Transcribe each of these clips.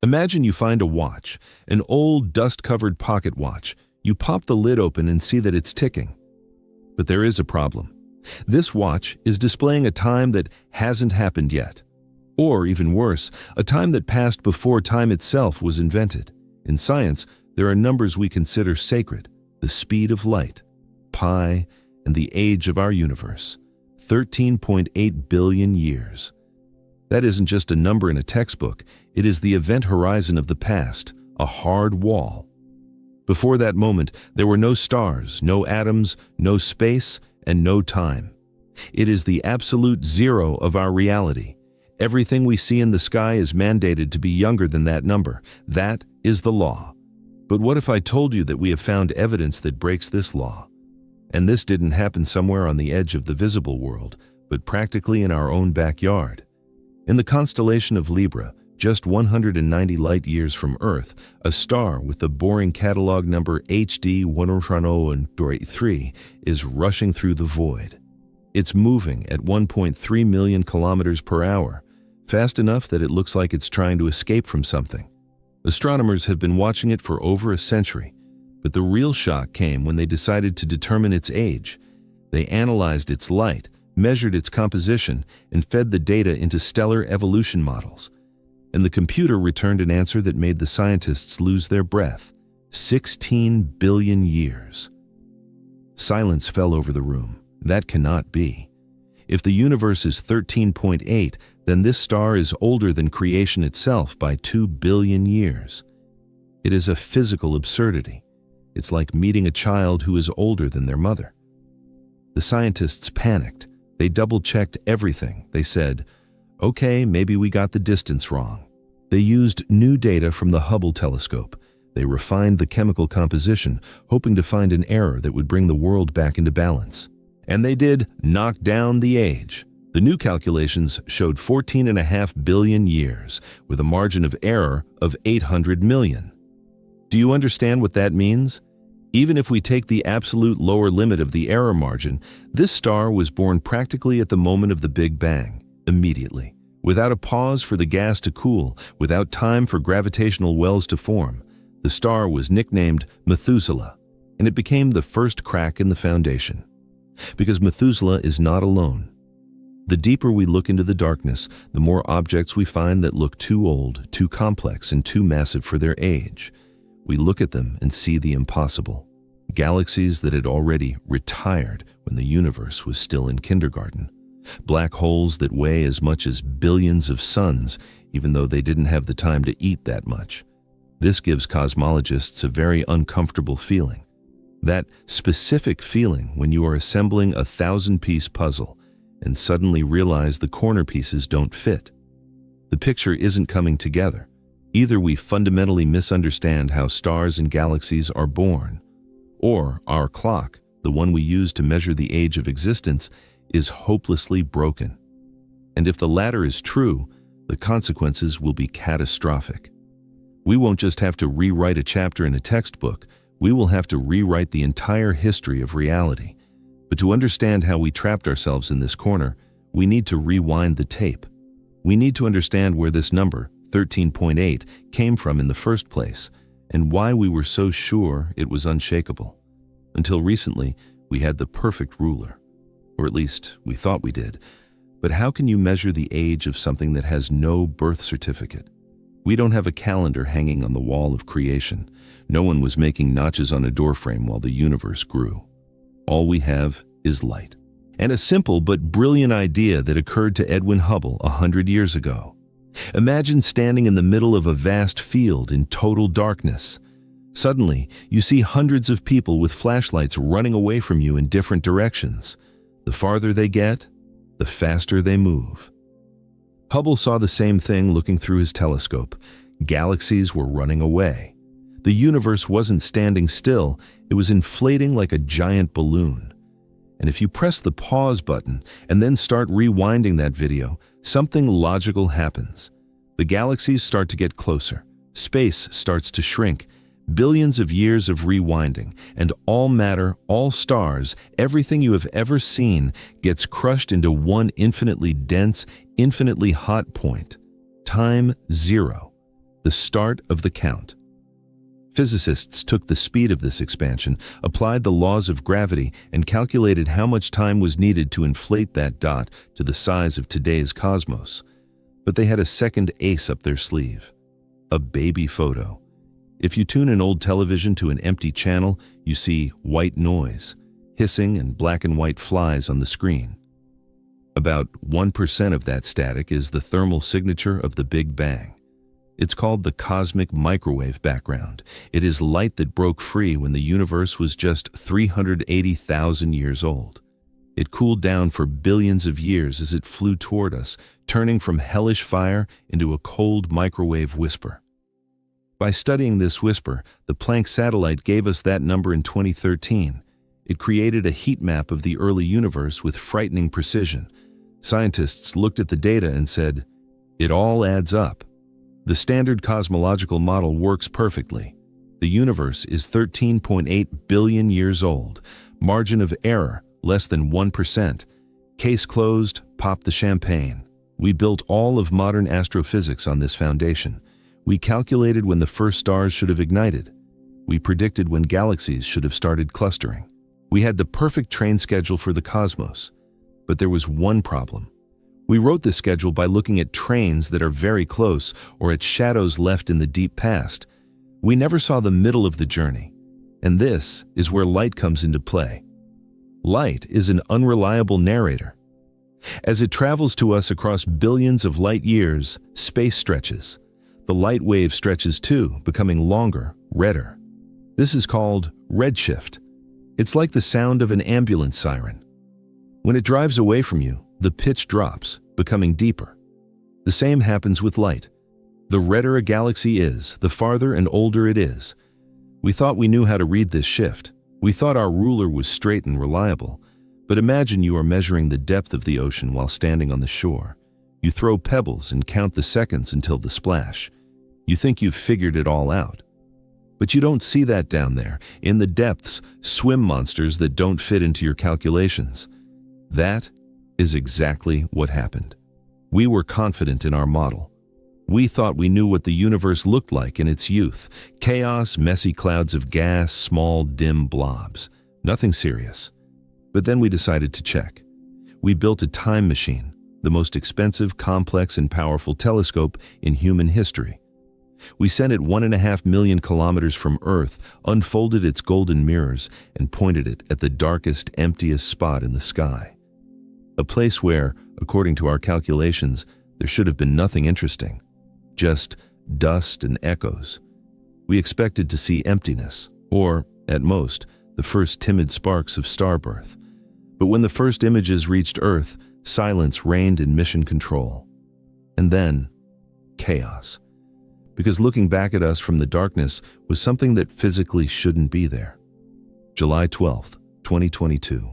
Imagine you find a watch, an old dust-covered pocket watch. You pop the lid open and see that it's ticking. But there is a problem. This watch is displaying a time that hasn't happened yet. Or, even worse, a time that passed before time itself was invented. In science, there are numbers we consider sacred: the speed of light, pi, and the age of our universe, 13.8 billion years. That isn't just a number in a textbook, it is the event horizon of the past, a hard wall. Before that moment, there were no stars, no atoms, no space, and no time. It is the absolute zero of our reality. Everything we see in the sky is mandated to be younger than that number. That is the law. But what if I told you that we have found evidence that breaks this law? And this didn't happen somewhere on the edge of the visible world, but practically in our own backyard. In the constellation of Libra, just 190 light-years from Earth, a star with the boring catalog number HD 103 is rushing through the void. It's moving at 1.3 million kilometers per hour, fast enough that it looks like it's trying to escape from something. Astronomers have been watching it for over a century, but the real shock came when they decided to determine its age. They analyzed its light, measured its composition, and fed the data into stellar evolution models. And the computer returned an answer that made the scientists lose their breath: 16 billion years. Silence fell over the room. That cannot be. If the universe is 13.8, then this star is older than creation itself by 2 billion years. It is a physical absurdity. It's like meeting a child who is older than their mother. The scientists panicked. They double-checked everything. They said, okay, maybe we got the distance wrong. They used new data from the Hubble telescope. They refined the chemical composition, hoping to find an error that would bring the world back into balance. And they did knock down the age. The new calculations showed 14.5 billion years, with a margin of error of 800 million. Do you understand what that means? Even if we take the absolute lower limit of the error margin, this star was born practically at the moment of the Big Bang, immediately, without a pause for the gas to cool, without time for gravitational wells to form. The star was nicknamed Methuselah, and it became the first crack in the foundation. Because Methuselah is not alone. The deeper we look into the darkness, the more objects we find that look too old, too complex, and too massive for their age. We look at them and see the impossible. Galaxies that had already retired when the universe was still in kindergarten. Black holes that weigh as much as billions of suns, even though they didn't have the time to eat that much. This gives cosmologists a very uncomfortable feeling. That specific feeling when you are assembling a 1,000-piece puzzle and suddenly realize the corner pieces don't fit. The picture isn't coming together. Either we fundamentally misunderstand how stars and galaxies are born, or our clock, the one we use to measure the age of existence, is hopelessly broken. And if the latter is true, the consequences will be catastrophic. We won't just have to rewrite a chapter in a textbook, we will have to rewrite the entire history of reality. But to understand how we trapped ourselves in this corner, we need to rewind the tape. We need to understand where this number, 13.8, came from in the first place, and why we were so sure it was unshakable. Until recently, we had the perfect ruler. Or at least, we thought we did. But how can you measure the age of something that has no birth certificate? We don't have a calendar hanging on the wall of creation. No one was making notches on a doorframe while the universe grew. All we have is light. And a simple but brilliant idea that occurred to Edwin Hubble 100 years ago. Imagine standing in the middle of a vast field in total darkness. Suddenly, you see hundreds of people with flashlights running away from you in different directions. The farther they get, the faster they move. Hubble saw the same thing looking through his telescope. Galaxies were running away. The universe wasn't standing still, it was inflating like a giant balloon. And if you press the pause button and then start rewinding that video, something logical happens. The galaxies start to get closer. Space starts to shrink. Billions of years of rewinding, and all matter, all stars, everything you have ever seen gets crushed into one infinitely dense, infinitely hot point. Time zero. the start of the count. Physicists took the speed of this expansion, applied the laws of gravity, and calculated how much time was needed to inflate that dot to the size of today's cosmos. But they had a second ace up their sleeve: a baby photo. If you tune an old television to an empty channel, you see white noise, hissing and black and white flies on the screen. About 1% of that static is the thermal signature of the Big Bang. It's called the cosmic microwave background. It is light that broke free when the universe was just 380,000 years old. It cooled down for billions of years as it flew toward us, turning from hellish fire into a cold microwave whisper. By studying this whisper, the Planck satellite gave us that number in 2013. It created a heat map of the early universe with frightening precision. Scientists looked at the data and said, "It all adds up." The standard cosmological model works perfectly. The universe is 13.8 billion years old. Margin of error, less than 1%. Case closed, pop the champagne. We built all of modern astrophysics on this foundation. We calculated when the first stars should have ignited. We predicted when galaxies should have started clustering. We had the perfect train schedule for the cosmos. But there was one problem. We wrote this schedule by looking at trains that are very close or at shadows left in the deep past. We never saw the middle of the journey. And this is where light comes into play. Light is an unreliable narrator. As it travels to us across billions of light years, space stretches. The light wave stretches too, becoming longer, redder. This is called redshift. It's like the sound of an ambulance siren. When it drives away from you, the pitch drops, becoming deeper. The same happens with light. The redder a galaxy is, the farther and older it is. We thought we knew how to read this shift. We thought our ruler was straight and reliable. But imagine you are measuring the depth of the ocean while standing on the shore. You throw pebbles and count the seconds until the splash. You think you've figured it all out. But you don't see that down there. In the depths, swim monsters that don't fit into your calculations. That is exactly what happened. We were confident in our model. We thought we knew what the universe looked like in its youth. Chaos, messy clouds of gas, small, dim blobs. Nothing serious. But then we decided to check. We built a time machine, the most expensive, complex, and powerful telescope in human history. We sent it 1.5 million kilometers from Earth, unfolded its golden mirrors, and pointed it at the darkest, emptiest spot in the sky. A place where, according to our calculations, there should have been nothing interesting. Just dust and echoes. We expected to see emptiness, or, at most, the first timid sparks of star birth. But when the first images reached Earth, silence reigned in mission control. And then, chaos. Because looking back at us from the darkness was something that physically shouldn't be there. July 12th, 2022.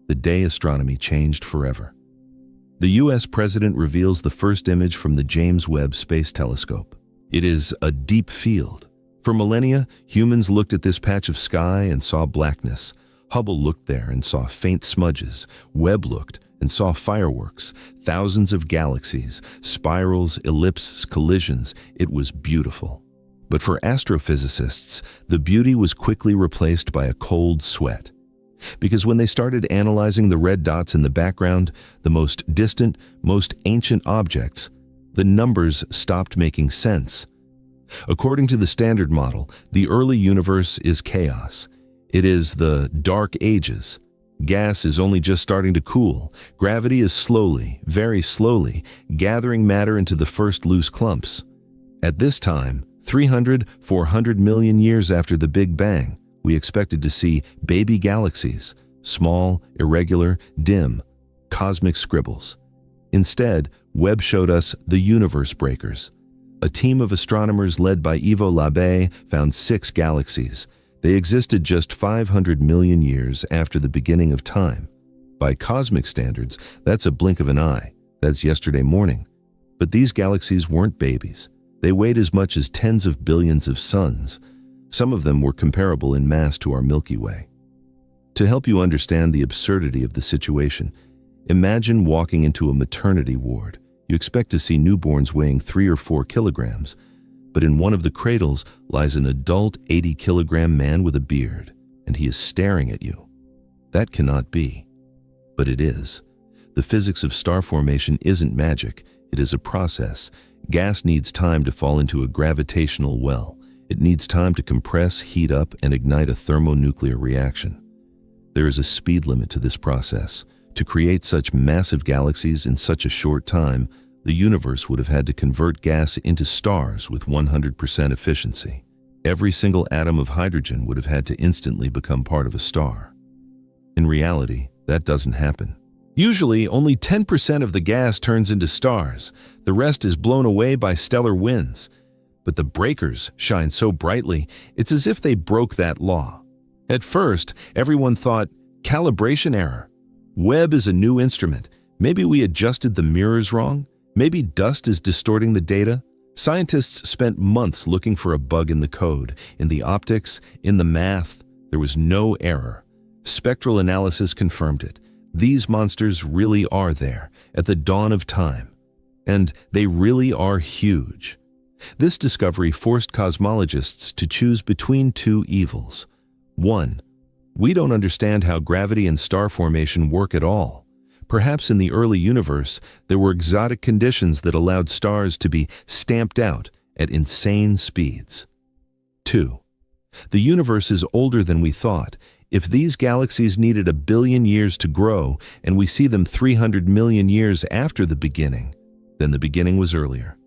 The day astronomy changed forever. The U.S. President reveals the first image from the James Webb Space Telescope. It is a deep field. For millennia, humans looked at this patch of sky and saw blackness. Hubble looked there and saw faint smudges. Webb looked and saw fireworks, thousands of galaxies, spirals, ellipses, collisions. It was beautiful. But for astrophysicists, the beauty was quickly replaced by a cold sweat. Because when they started analyzing the red dots in the background, the most distant, most ancient objects, the numbers stopped making sense. According to the Standard Model, the early universe is chaos. It is the Dark Ages. Gas is only just starting to cool. Gravity is slowly, very slowly, gathering matter into the first loose clumps. At this time, 400 million years after the Big Bang, we expected to see baby galaxies, small, irregular, dim, cosmic scribbles. Instead, Webb showed us the universe breakers. A team of astronomers led by Ivo Labbé found 6 galaxies. They existed just 500 million years after the beginning of time. By cosmic standards, that's a blink of an eye. That's yesterday morning. But these galaxies weren't babies. They weighed as much as tens of billions of suns. Some of them were comparable in mass to our Milky Way. To help you understand the absurdity of the situation, imagine walking into a maternity ward. You expect to see newborns weighing 3 or 4 kilograms. but in one of the cradles lies an adult 80-kilogram man with a beard, and he is staring at you. That cannot be. But it is. The physics of star formation isn't magic, it is a process. Gas needs time to fall into a gravitational well. It needs time to compress, heat up, and ignite a thermonuclear reaction. There is a speed limit to this process. To create such massive galaxies in such a short time, the universe would have had to convert gas into stars with 100% efficiency. Every single atom of hydrogen would have had to instantly become part of a star. In reality, that doesn't happen. Usually, only 10% of the gas turns into stars. The rest is blown away by stellar winds. But the breakers shine so brightly, it's as if they broke that law. At first, everyone thought, calibration error. Webb is a new instrument. Maybe we adjusted the mirrors wrong. Maybe dust is distorting the data. Scientists spent months looking for a bug in the code, in the optics, in the math. There was no error. Spectral analysis confirmed it. These monsters really are there, at the dawn of time. And they really are huge. This discovery forced cosmologists to choose between two evils. One, we don't understand how gravity and star formation work at all. Perhaps in the early universe, there were exotic conditions that allowed stars to be stamped out at insane speeds. 2. The universe is older than we thought. If these galaxies needed 1 billion years to grow, and we see them 300 million years after the beginning, then the beginning was earlier.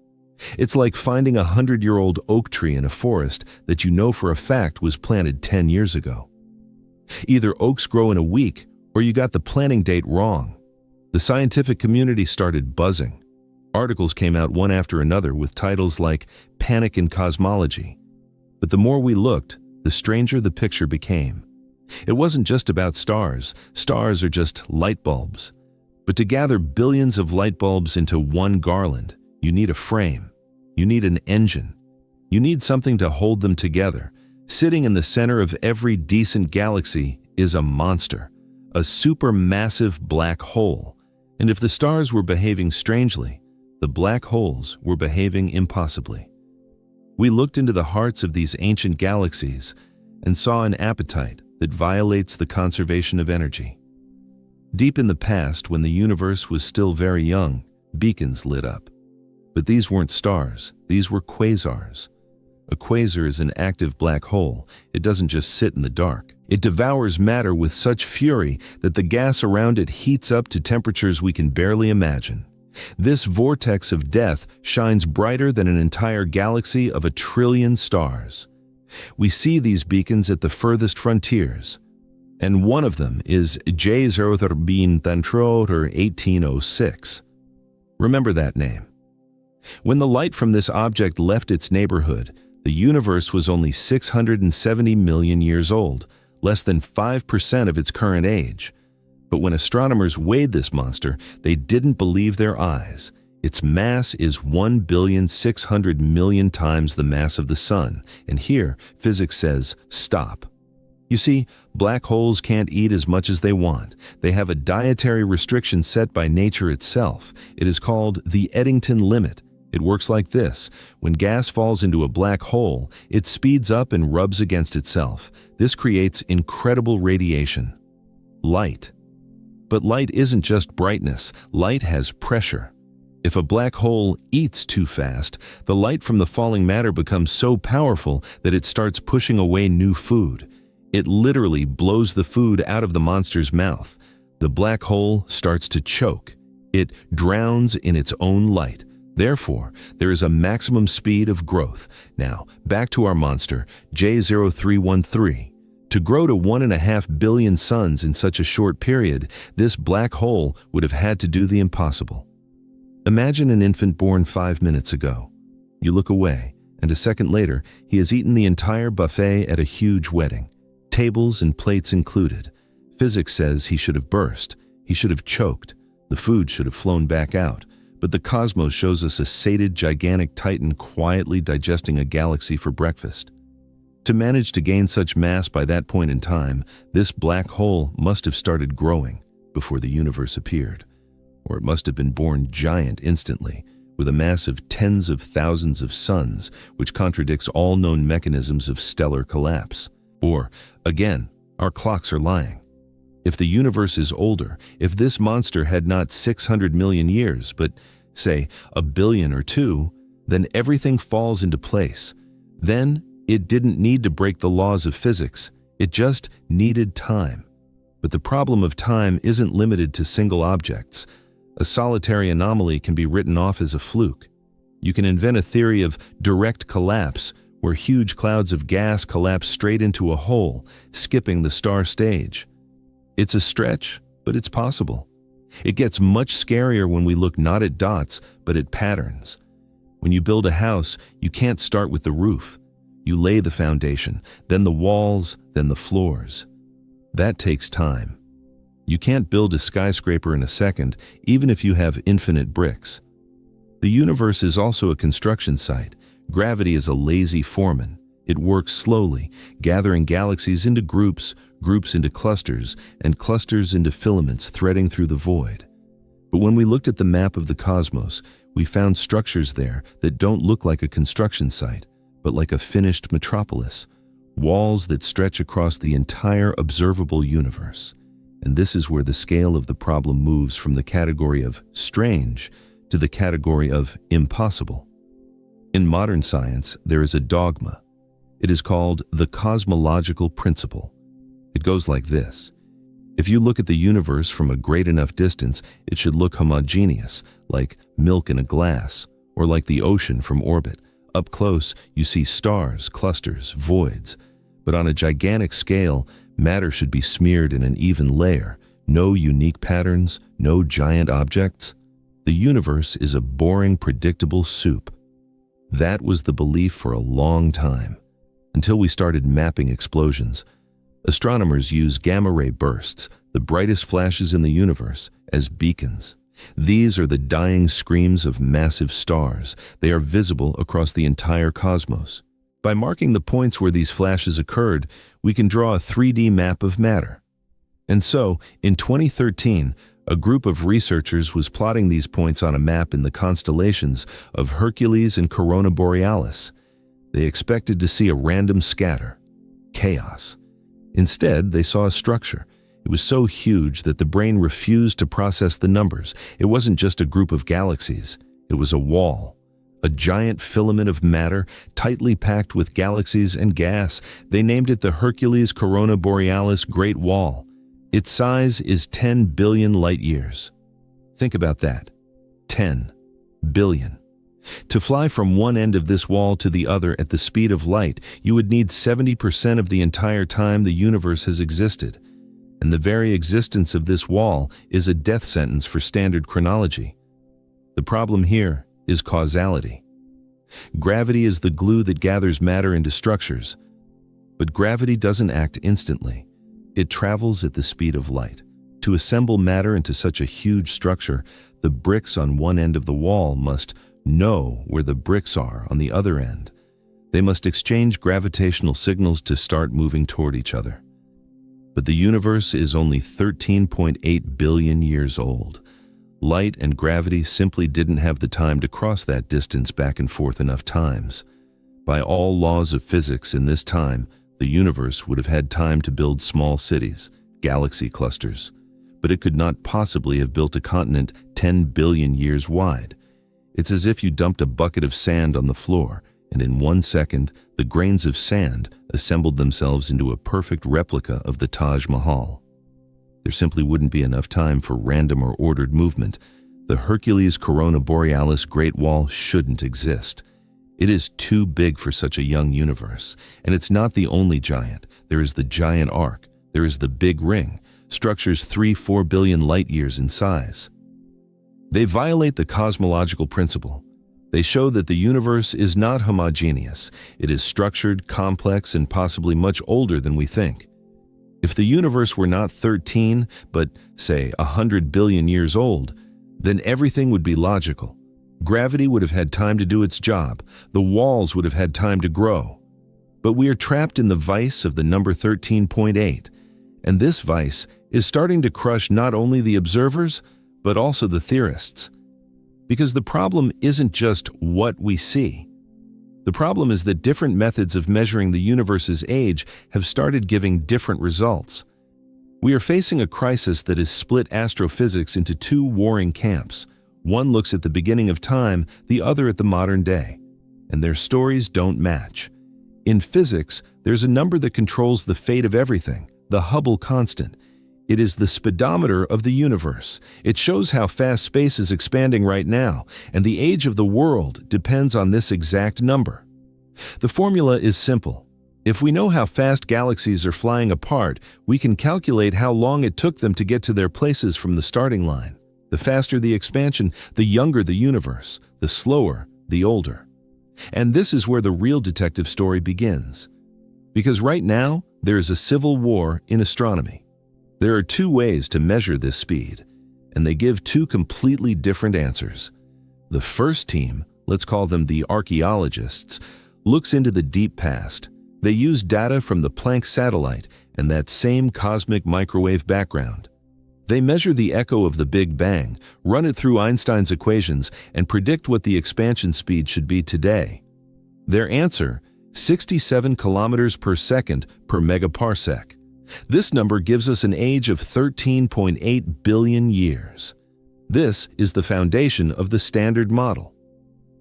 It's like finding a 100-year-old oak tree in a forest that you know for a fact was planted 10 years ago. Either oaks grow in a week, or you got the planting date wrong. The scientific community started buzzing. Articles came out one after another with titles like Panic in Cosmology. But the more we looked, the stranger the picture became. It wasn't just about stars. Stars are just light bulbs. But to gather billions of light bulbs into one garland, you need a frame. You need an engine. You need something to hold them together. Sitting in the center of every decent galaxy is a monster, a supermassive black hole. And if the stars were behaving strangely, the black holes were behaving impossibly. We looked into the hearts of these ancient galaxies and saw an appetite that violates the conservation of energy. Deep in the past, when the universe was still very young, beacons lit up. But these weren't stars, these were quasars. A quasar is an active black hole. It doesn't just sit in the dark. It devours matter with such fury that the gas around it heats up to temperatures we can barely imagine. This vortex of death shines brighter than an entire galaxy of 1 trillion stars. We see these beacons at the furthest frontiers, and one of them is JWST or 1806. Remember that name. When the light from this object left its neighborhood, the universe was only 670 million years old, less than 5% of its current age. But when astronomers weighed this monster, they didn't believe their eyes. Its mass is 1,600,000,000 times the mass of the Sun, and here, physics says, stop. You see, black holes can't eat as much as they want. They have a dietary restriction set by nature itself. It is called the Eddington limit. It works like this. When gas falls into a black hole, it speeds up and rubs against itself. This creates incredible radiation. Light. But light isn't just brightness. Light has pressure. If a black hole eats too fast, the light from the falling matter becomes so powerful that it starts pushing away new food. It literally blows the food out of the monster's mouth. The black hole starts to choke. It drowns in its own light. Therefore, there is a maximum speed of growth. Now, back to our monster, J0313. To grow to 1.5 billion suns in such a short period, this black hole would have had to do the impossible. Imagine an infant born 5 minutes ago. You look away, and a second later, he has eaten the entire buffet at a huge wedding, tables and plates included. Physics says he should have burst. He should have choked. The food should have flown back out. But the cosmos shows us a sated, gigantic titan quietly digesting a galaxy for breakfast. To manage to gain such mass by that point in time, this black hole must have started growing before the universe appeared. Or it must have been born giant instantly, with a mass of tens of thousands of suns, which contradicts all known mechanisms of stellar collapse. Or, again, our clocks are lying. If the universe is older, if this monster had not 600 million years, but, say, 1 billion or 2, then everything falls into place. Then, it didn't need to break the laws of physics, it just needed time. But the problem of time isn't limited to single objects. A solitary anomaly can be written off as a fluke. You can invent a theory of direct collapse, where huge clouds of gas collapse straight into a hole, skipping the star stage. It's a stretch, but it's possible. It gets much scarier when we look not at dots, but at patterns. When you build a house, you can't start with the roof. You lay the foundation, then the walls, then the floors. That takes time. You can't build a skyscraper in a second, even if you have infinite bricks. The universe is also a construction site. Gravity is a lazy foreman. It works slowly, gathering galaxies into groups, groups into clusters, and clusters into filaments threading through the void. But when we looked at the map of the cosmos, we found structures there that don't look like a construction site, but like a finished metropolis, walls that stretch across the entire observable universe. And this is where the scale of the problem moves from the category of strange to the category of impossible. In modern science, there is a dogma. It is called the cosmological principle. It goes like this. If you look at the universe from a great enough distance, it should look homogeneous, like milk in a glass, or like the ocean from orbit. Up close, you see stars, clusters, voids. But on a gigantic scale, matter should be smeared in an even layer. No unique patterns, no giant objects. The universe is a boring, predictable soup. That was the belief for a long time, until we started mapping explosions. Astronomers use gamma-ray bursts, the brightest flashes in the universe, as beacons. These are the dying screams of massive stars. They are visible across the entire cosmos. By marking the points where these flashes occurred, we can draw a 3D map of matter. And so, in 2013, a group of researchers was plotting these points on a map in the constellations of Hercules and Corona Borealis. They expected to see a random scatter, chaos. Instead, they saw a structure. It was so huge that the brain refused to process the numbers. It wasn't just a group of galaxies. It was a wall, a giant filament of matter tightly packed with galaxies and gas. They named it the Hercules Corona Borealis Great Wall. Its size is 10 billion light years. Think about that. 10 billion. To fly from one end of this wall to the other at the speed of light, you would need 70% of the entire time the universe has existed. And the very existence of this wall is a death sentence for standard chronology. The problem here is causality. Gravity is the glue that gathers matter into structures. But gravity doesn't act instantly. It travels at the speed of light. To assemble matter into such a huge structure, the bricks on one end of the wall must know where the bricks are on the other end. They must exchange gravitational signals to start moving toward each other. But the universe is only 13.8 billion years old. Light and gravity simply didn't have the time to cross that distance back and forth enough times. By all laws of physics in this time, the universe would have had time to build small cities, galaxy clusters, but it could not possibly have built a continent 10 billion years wide. It's as if you dumped a bucket of sand on the floor, and in 1 second, the grains of sand assembled themselves into a perfect replica of the Taj Mahal. There simply wouldn't be enough time for random or ordered movement. The Hercules Corona Borealis Great Wall shouldn't exist. It is too big for such a young universe, and it's not the only giant. There is the giant arc. There is the Big Ring, structures 3-4 billion light years in size. They violate the cosmological principle. They show that the universe is not homogeneous. It is structured, complex, and possibly much older than we think. If the universe were not 13, but, say, 100 billion years old, then everything would be logical. Gravity would have had time to do its job. The walls would have had time to grow. But we are trapped in the vice of the number 13.8, and this vice is starting to crush not only the observers, but also the theorists. Because the problem isn't just what we see. The problem is that different methods of measuring the universe's age have started giving different results. We are facing a crisis that has split astrophysics into two warring camps. One looks at the beginning of time, the other at the modern day. And their stories don't match. In physics, there's a number that controls the fate of everything, the Hubble constant. It is the speedometer of the universe. It shows how fast space is expanding right now, and the age of the world depends on this exact number. The formula is simple. If we know how fast galaxies are flying apart, we can calculate how long it took them to get to their places from the starting line. The faster the expansion, the younger the universe, the slower, the older. And this is where the real detective story begins. Because right now, there is a civil war in astronomy. There are two ways to measure this speed, and they give two completely different answers. The first team, let's call them the archaeologists, looks into the deep past. They use data from the Planck satellite and that same cosmic microwave background. They measure the echo of the Big Bang, run it through Einstein's equations, and predict what the expansion speed should be today. Their answer, 67 kilometers per second per megaparsec. This number gives us an age of 13.8 billion years. This is the foundation of the Standard Model.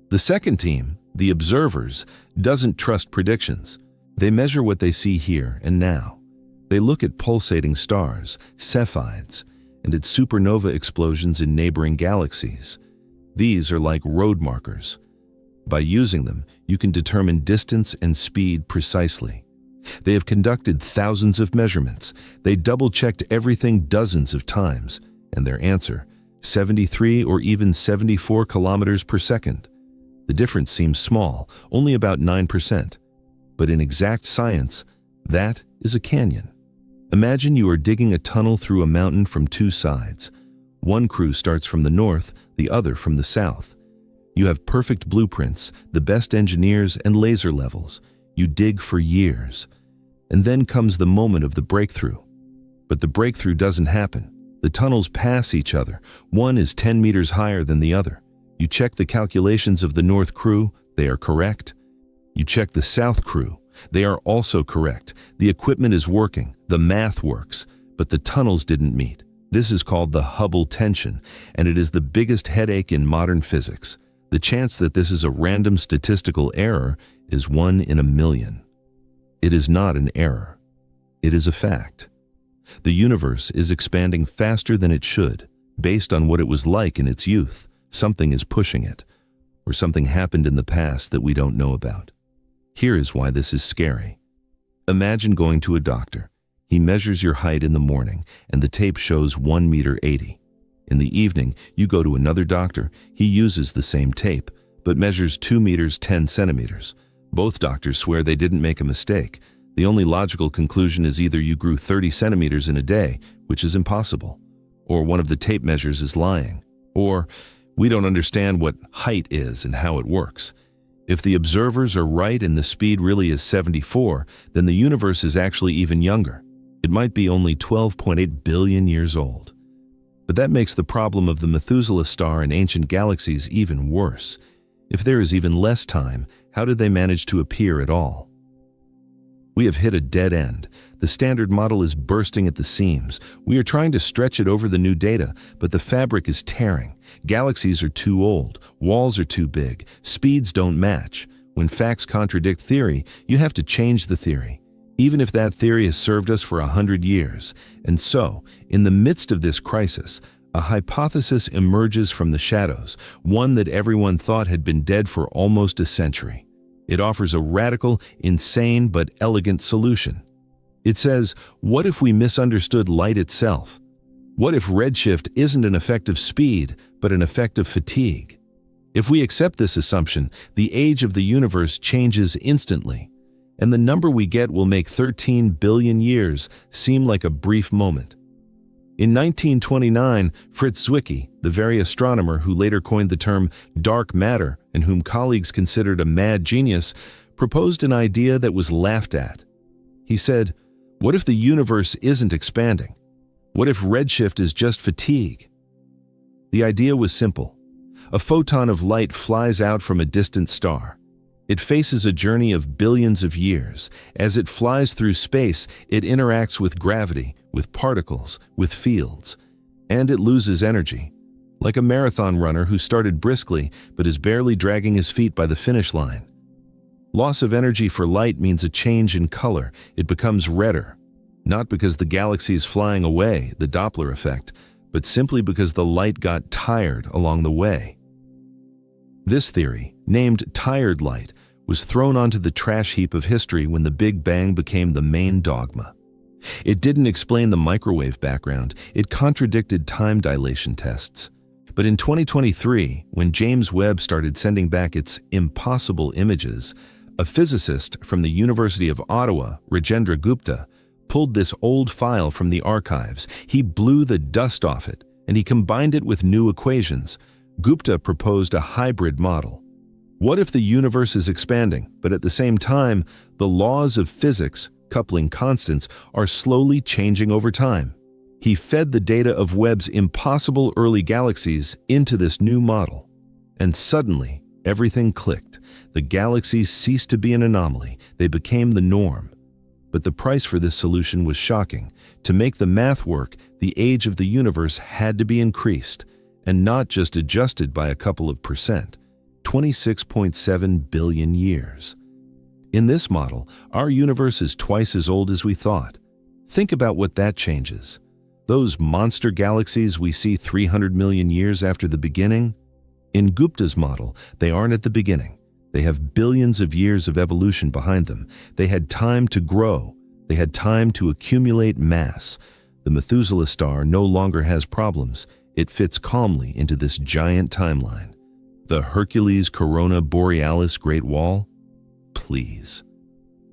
The second team, the observers, doesn't trust predictions. They measure what they see here and now. They look at pulsating stars, Cepheids, and at supernova explosions in neighboring galaxies. These are like road markers. By using them, you can determine distance and speed precisely. They have conducted thousands of measurements. They double-checked everything dozens of times, and their answer, 73 or even 74 kilometers per second. The difference seems small, only about 9%. But in exact science, that is a canyon. Imagine you are digging a tunnel through a mountain from two sides. One crew starts from the north, the other from the south. You have perfect blueprints, the best engineers, and laser levels. You dig for years. And then comes the moment of the breakthrough. But the breakthrough doesn't happen. The tunnels pass each other. One is 10 meters higher than the other. You check the calculations of the north crew, they are correct. You check the south crew, they are also correct. The equipment is working, the math works, but the tunnels didn't meet. This is called the Hubble tension, and it is the biggest headache in modern physics. The chance that this is a random statistical error is 1 in a million. It is not an error. It is a fact. The universe is expanding faster than it should, based on what it was like in its youth. Something is pushing it, or something happened in the past that we don't know about. Here is why this is scary. Imagine going to a doctor. He measures your height in the morning, and the tape shows 1 meter 80. In the evening, you go to another doctor. He uses the same tape, but measures 2 meters 10 centimeters. Both doctors swear they didn't make a mistake. The only logical conclusion is either you grew 30 centimeters in a day, which is impossible, or one of the tape measures is lying, or we don't understand what height is and how it works. If the observers are right and the speed really is 74, then the universe is actually even younger. It might be only 12.8 billion years old. But that makes the problem of the Methuselah star and ancient galaxies even worse. If there is even less time, how did they manage to appear at all? We have hit a dead end. The Standard Model is bursting at the seams. We are trying to stretch it over the new data, but the fabric is tearing. Galaxies are too old, walls are too big, speeds don't match. When facts contradict theory, you have to change the theory, even if that theory has served us for 100 years. And so, in the midst of this crisis, a hypothesis emerges from the shadows, one that everyone thought had been dead for almost a century. It offers a radical, insane, but elegant solution. It says, what if we misunderstood light itself? What if redshift isn't an effect of speed, but an effect of fatigue? If we accept this assumption, the age of the universe changes instantly, and the number we get will make 13 billion years seem like a brief moment. In 1929, Fritz Zwicky, the very astronomer who later coined the term dark matter and whom colleagues considered a mad genius, proposed an idea that was laughed at. He said, what if the universe isn't expanding? What if redshift is just fatigue? The idea was simple. A photon of light flies out from a distant star. It faces a journey of billions of years. As it flies through space, it interacts with gravity, with particles, with fields, and it loses energy. Like a marathon runner who started briskly but is barely dragging his feet by the finish line. Loss of energy for light means a change in color. It becomes redder, not because the galaxy is flying away, the Doppler effect, but simply because the light got tired along the way. This theory, named tired light, was thrown onto the trash heap of history when the Big Bang became the main dogma. It didn't explain the microwave background, it contradicted time dilation tests. But in 2023, when James Webb started sending back its impossible images, a physicist from the University of Ottawa, Rajendra Gupta, pulled this old file from the archives. He blew the dust off it, and he combined it with new equations. Gupta proposed a hybrid model. What if the universe is expanding, but at the same time, the laws of physics, coupling constants, are slowly changing over time? He fed the data of Webb's impossible early galaxies into this new model. And suddenly, everything clicked. The galaxies ceased to be an anomaly. They became the norm. But the price for this solution was shocking. To make the math work, the age of the universe had to be increased, and not just adjusted by a couple of percent. 26.7 billion years. In this model, our universe is twice as old as we thought. Think about what that changes. Those monster galaxies we see 300 million years after the beginning? In Gupta's model, they aren't at the beginning. They have billions of years of evolution behind them. They had time to grow. They had time to accumulate mass. The Methuselah star no longer has problems. It fits calmly into this giant timeline. The Hercules Corona Borealis Great Wall? Please.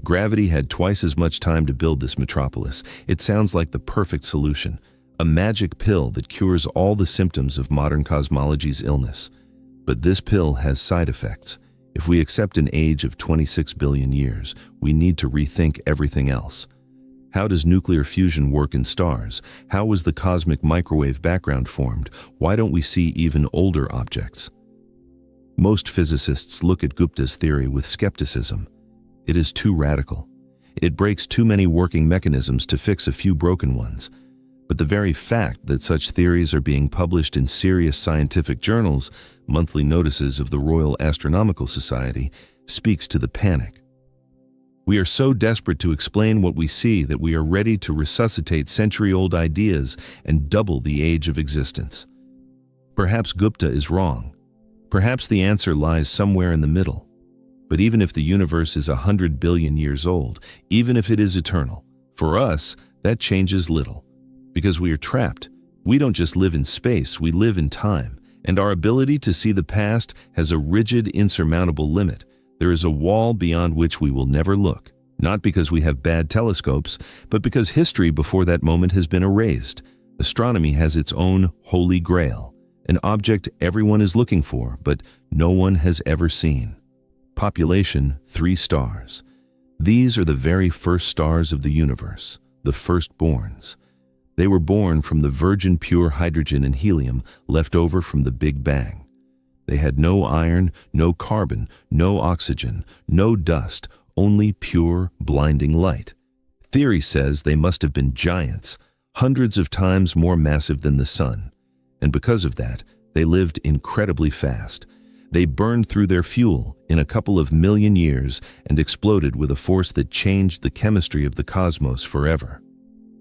Gravity had twice as much time to build this metropolis. It sounds like the perfect solution, a magic pill that cures all the symptoms of modern cosmology's illness. But this pill has side effects. If we accept an age of 26 billion years, we need to rethink everything else. How does nuclear fusion work in stars? How was the cosmic microwave background formed? Why don't we see even older objects? Most physicists look at Gupta's theory with skepticism. It is too radical. It breaks too many working mechanisms to fix a few broken ones. But the very fact that such theories are being published in serious scientific journals, monthly notices of the Royal Astronomical Society, speaks to the panic. We are so desperate to explain what we see that we are ready to resuscitate century-old ideas and double the age of existence. Perhaps Gupta is wrong. Perhaps the answer lies somewhere in the middle. But even if the universe is 100 billion years old, even if it is eternal, for us, that changes little. Because we are trapped. We don't just live in space, we live in time. And our ability to see the past has a rigid, insurmountable limit. There is a wall beyond which we will never look. Not because we have bad telescopes, but because history before that moment has been erased. Astronomy has its own holy grail, an object everyone is looking for, but no one has ever seen. Population, 3 stars. These are the very first stars of the universe, the firstborns. They were born from the virgin pure hydrogen and helium left over from the Big Bang. They had no iron, no carbon, no oxygen, no dust, only pure, blinding light. Theory says they must have been giants, hundreds of times more massive than the sun. And because of that, they lived incredibly fast. They burned through their fuel in a couple of million years and exploded with a force that changed the chemistry of the cosmos forever.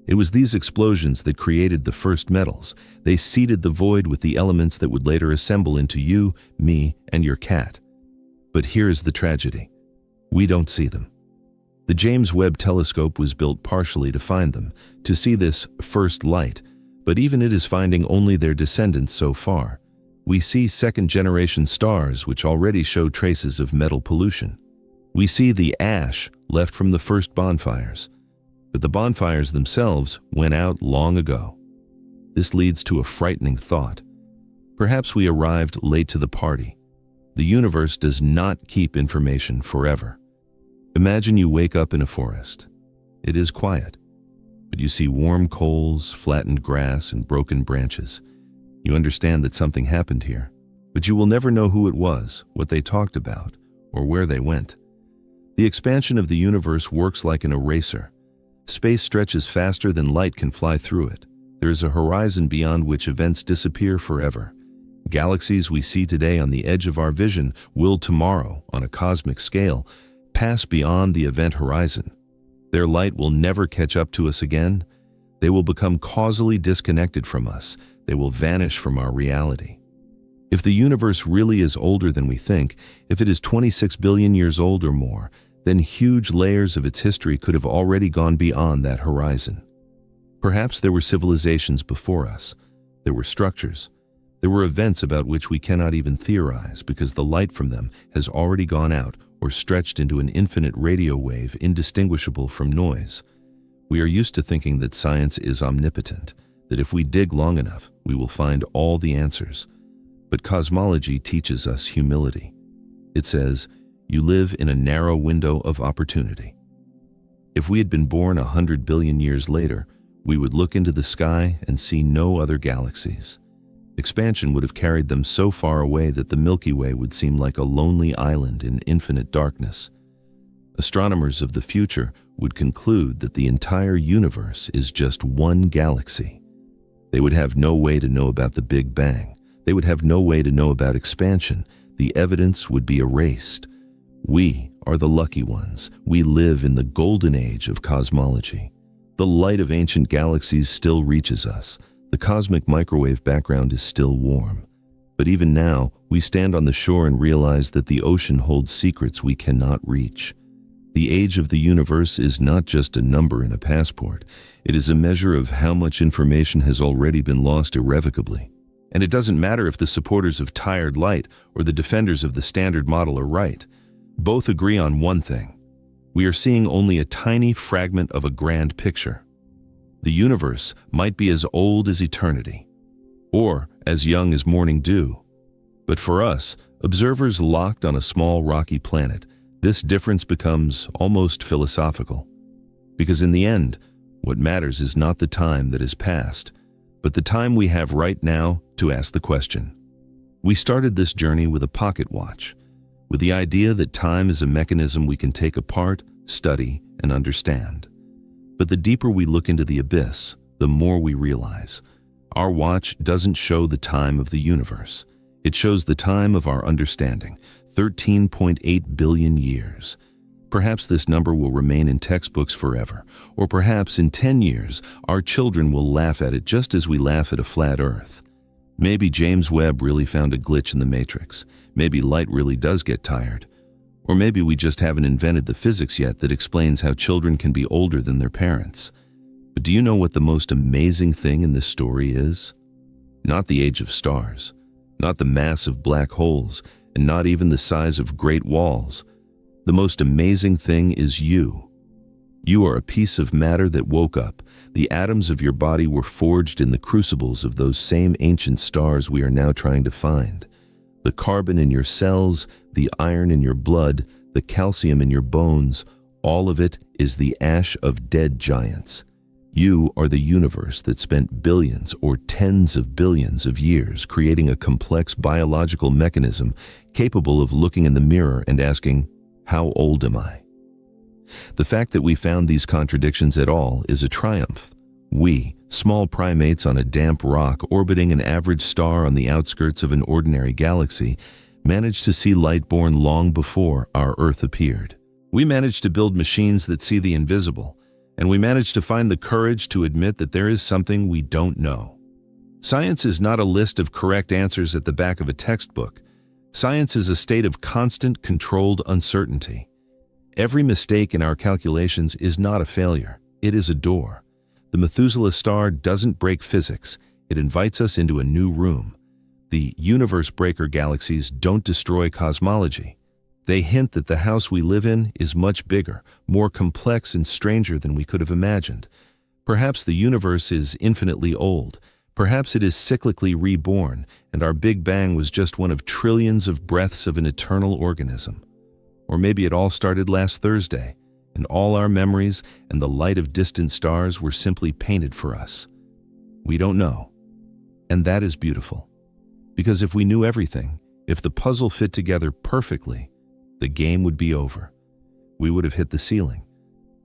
It was these explosions that created the first metals. They seeded the void with the elements that would later assemble into you, me, and your cat. But here is the tragedy. We don't see them. The James Webb Telescope was built partially to find them, to see this first light, but even it is finding only their descendants so far. We see second-generation stars which already show traces of metal pollution. We see the ash left from the first bonfires. But the bonfires themselves went out long ago. This leads to a frightening thought. Perhaps we arrived late to the party. The universe does not keep information forever. Imagine you wake up in a forest. It is quiet, but you see warm coals, flattened grass, and broken branches. You understand that something happened here. but you will never know who it was, what they talked about, or where they went. The expansion of the universe works like an eraser. Space stretches faster than light can fly through it. There is a horizon beyond which events disappear forever. Galaxies we see today on the edge of our vision will tomorrow, on a cosmic scale, pass beyond the event horizon. Their light will never catch up to us again. They will become causally disconnected from us. They will vanish from our reality. If the universe really is older than we think, if it is 26 billion years old or more, then huge layers of its history could have already gone beyond that horizon. Perhaps there were civilizations before us. There were structures. There were events about which we cannot even theorize because the light from them has already gone out or stretched into an infinite radio wave indistinguishable from noise. We are used to thinking that science is omnipotent, that if we dig long enough, we will find all the answers. But cosmology teaches us humility. It says, you live in a narrow window of opportunity. If we had been born 100 billion years later, we would look into the sky and see no other galaxies. Expansion would have carried them so far away that the Milky Way would seem like a lonely island in infinite darkness. Astronomers of the future would conclude that the entire universe is just one galaxy. They would have no way to know about the Big Bang. They would have no way to know about expansion. The evidence would be erased. We are the lucky ones. We live in the golden age of cosmology. The light of ancient galaxies still reaches us. The cosmic microwave background is still warm. But even now, we stand on the shore and realize that the ocean holds secrets we cannot reach. The age of the universe is not just a number in a passport. It is a measure of how much information has already been lost irrevocably. And it doesn't matter if the supporters of tired light or the defenders of the standard model are right. Both agree on one thing. We are seeing only a tiny fragment of a grand picture. The universe might be as old as eternity, or as young as morning dew. But for us, observers locked on a small rocky planet, this difference becomes almost philosophical. Because in the end, what matters is not the time that has passed, but the time we have right now to ask the question. We started this journey with a pocket watch, with the idea that time is a mechanism we can take apart, study, and understand. But the deeper we look into the abyss, the more we realize. Our watch doesn't show the time of the universe. It shows the time of our understanding, 13.8 billion years. Perhaps this number will remain in textbooks forever, or perhaps in 10 years, our children will laugh at it just as we laugh at a flat Earth. Maybe James Webb really found a glitch in the matrix. Maybe light really does get tired. Or maybe we just haven't invented the physics yet that explains how children can be older than their parents. But do you know what the most amazing thing in this story is? Not the age of stars, not the mass of black holes, and not even the size of great walls. The most amazing thing is you. You are a piece of matter that woke up. The atoms of your body were forged in the crucibles of those same ancient stars we are now trying to find. The carbon in your cells, the iron in your blood, the calcium in your bones, all of it is the ash of dead giants. You are the universe that spent billions or tens of billions of years creating a complex biological mechanism capable of looking in the mirror and asking, how old am I? The fact that we found these contradictions at all is a triumph. We, small primates on a damp rock orbiting an average star on the outskirts of an ordinary galaxy, managed to see light born long before our Earth appeared. We managed to build machines that see the invisible, and we managed to find the courage to admit that there is something we don't know. Science is not a list of correct answers at the back of a textbook. Science is a state of constant, controlled uncertainty. Every mistake in our calculations is not a failure. It is a door. The Methuselah star doesn't break physics. It invites us into a new room. The universe breaker galaxies don't destroy cosmology. They hint that the house we live in is much bigger, more complex and stranger than we could have imagined. Perhaps the universe is infinitely old. Perhaps it is cyclically reborn, and our Big Bang was just one of trillions of breaths of an eternal organism. Or maybe it all started last Thursday, and all our memories and the light of distant stars were simply painted for us. We don't know. And that is beautiful. Because if we knew everything, If the puzzle fit together perfectly, the game would be over. We would have hit the ceiling.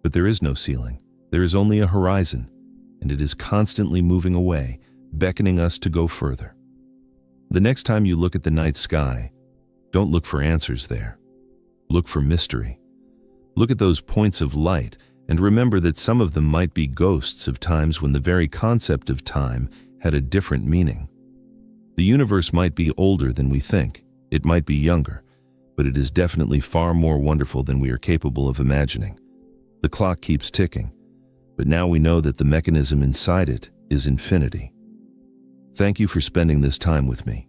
But there is no ceiling. There is only a horizon, and it is constantly moving away, beckoning us to go further. The next time you look at the night sky, don't look for answers there. Look for mystery. Look at those points of light and remember that some of them might be ghosts of times when the very concept of time had a different meaning. The universe might be older than we think. It might be younger, but it is definitely far more wonderful than we are capable of imagining. The clock keeps ticking, but now we know that the mechanism inside it is infinity. Thank you for spending this time with me.